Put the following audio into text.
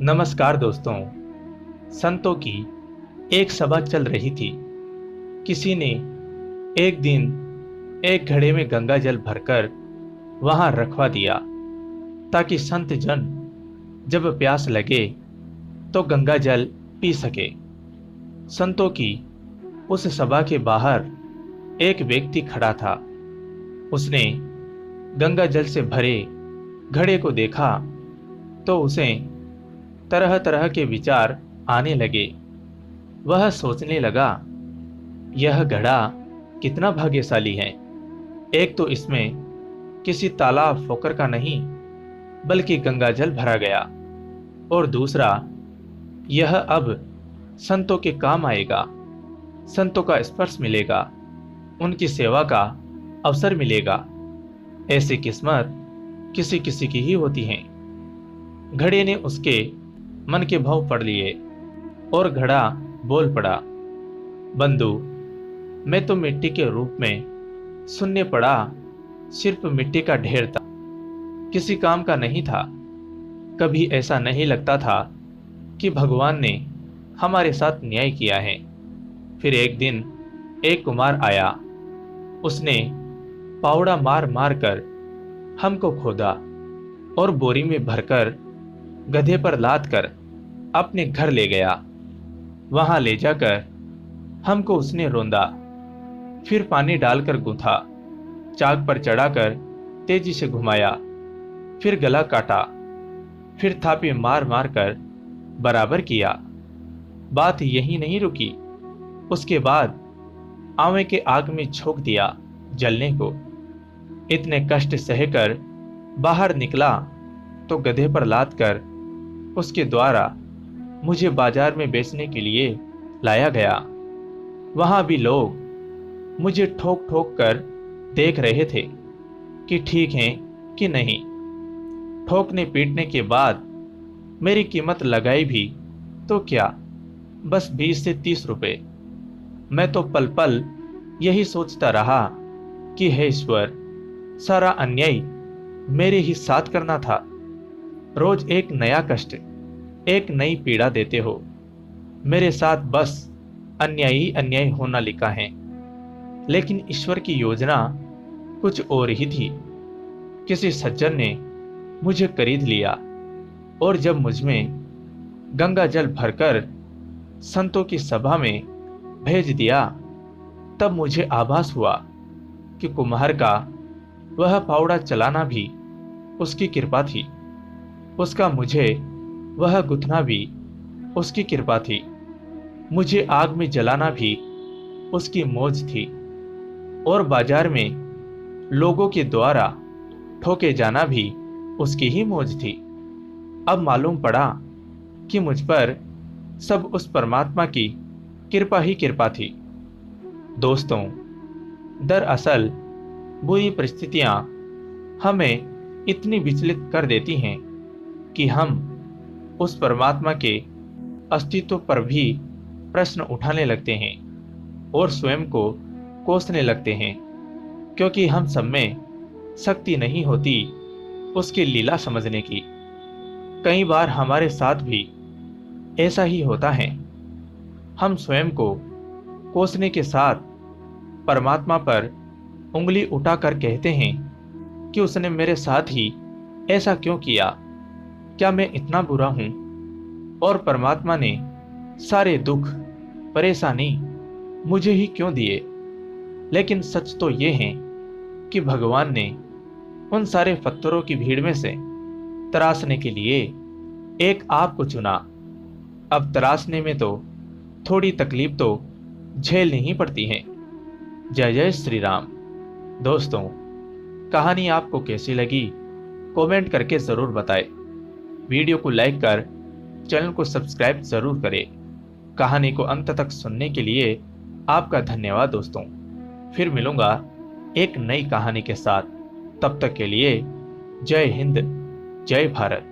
नमस्कार दोस्तों। संतों की एक सभा चल रही थी। किसी ने एक दिन एक घड़े में गंगा जल भरकर वहां रखवा दिया ताकि संत जन जब प्यास लगे तो गंगा जल पी सके। संतों की उस सभा के बाहर एक व्यक्ति खड़ा था। उसने गंगा जल से भरे घड़े को देखा तो उसे तरह तरह के विचार आने लगे। वह सोचने लगा, यह घड़ा कितना भाग्यशाली है। एक तो इसमें किसी तालाब फोकर का नहीं बल्कि गंगा जल भरा गया, और दूसरा यह अब संतों के काम आएगा। संतों का स्पर्श मिलेगा, उनकी सेवा का अवसर मिलेगा। ऐसी किस्मत किसी किसी की ही होती है। घड़े ने उसके मन के भाव पढ़ लिए और घड़ा बोल पड़ा, बंधु, मैं तो मिट्टी के रूप में शून्य पड़ा, सिर्फ मिट्टी का ढेर था, किसी काम का नहीं था। कभी ऐसा नहीं लगता था कि भगवान ने हमारे साथ न्याय किया है। फिर एक दिन एक कुम्हार आया। उसने पावड़ा मार मार कर हमको खोदा और बोरी में भरकर गधे पर लाद कर अपने घर ले गया। वहां ले जाकर हमको उसने रौंदा, फिर पानी डालकर गूंथा, चाक पर चढ़ाकर तेजी से घुमाया, फिर गला काटा, फिर थापे मार मार कर बराबर किया। बात यही नहीं रुकी। उसके बाद आंवे के आग में झोंक दिया जलने को। इतने कष्ट सहकर बाहर निकला तो गधे पर लाद कर उसके द्वारा मुझे बाजार में बेचने के लिए लाया गया। वहां भी लोग मुझे ठोक ठोक कर देख रहे थे कि ठीक है कि नहीं। ठोकने पीटने के बाद मेरी कीमत लगाई भी तो क्या, बस 20 से 30 रुपए। मैं तो पल पल यही सोचता रहा कि हे ईश्वर, सारा अन्याय मेरे ही साथ करना था। रोज एक नया कष्ट, एक नई पीड़ा देते हो। मेरे साथ बस अन्याय ही अन्याय होना लिखा है। लेकिन ईश्वर की योजना कुछ और ही थी। किसी सज्जन ने मुझे खरीद लिया और जब मुझमें गंगा जल भरकर संतों की सभा में भेज दिया, तब मुझे आभास हुआ कि कुम्हार का वह फावड़ा चलाना भी उसकी कृपा थी। उसका मुझे वह गुथना भी उसकी कृपा थी। मुझे आग में जलाना भी उसकी मौज थी, और बाजार में लोगों के द्वारा ठोके जाना भी उसकी ही मौज थी। अब मालूम पड़ा कि मुझ पर सब उस परमात्मा की कृपा ही कृपा थी। दोस्तों, दरअसल बुरी परिस्थितियां हमें इतनी विचलित कर देती हैं कि हम उस परमात्मा के अस्तित्व पर भी प्रश्न उठाने लगते हैं और स्वयं को कोसने लगते हैं, क्योंकि हम सब में शक्ति नहीं होती उसकी लीला समझने की। कई बार हमारे साथ भी ऐसा ही होता है। हम स्वयं को कोसने के साथ परमात्मा पर उंगली उठाकर कहते हैं कि उसने मेरे साथ ही ऐसा क्यों किया, क्या मैं इतना बुरा हूं? और परमात्मा ने सारे दुख परेशानी मुझे ही क्यों दिए? लेकिन सच तो ये है कि भगवान ने उन सारे पत्थरों की भीड़ में से तराशने के लिए एक आपको चुना। अब तराशने में तो थोड़ी तकलीफ तो झेलनी ही पड़ती है। जय जय श्री राम। दोस्तों, कहानी आपको कैसी लगी कमेंट करके ज़रूर बताएं। वीडियो को लाइक कर चैनल को सब्सक्राइब ज़रूर करें। कहानी को अंत तक सुनने के लिए आपका धन्यवाद दोस्तों। फिर मिलूंगा एक नई कहानी के साथ। तब तक के लिए जय हिंद, जय भारत।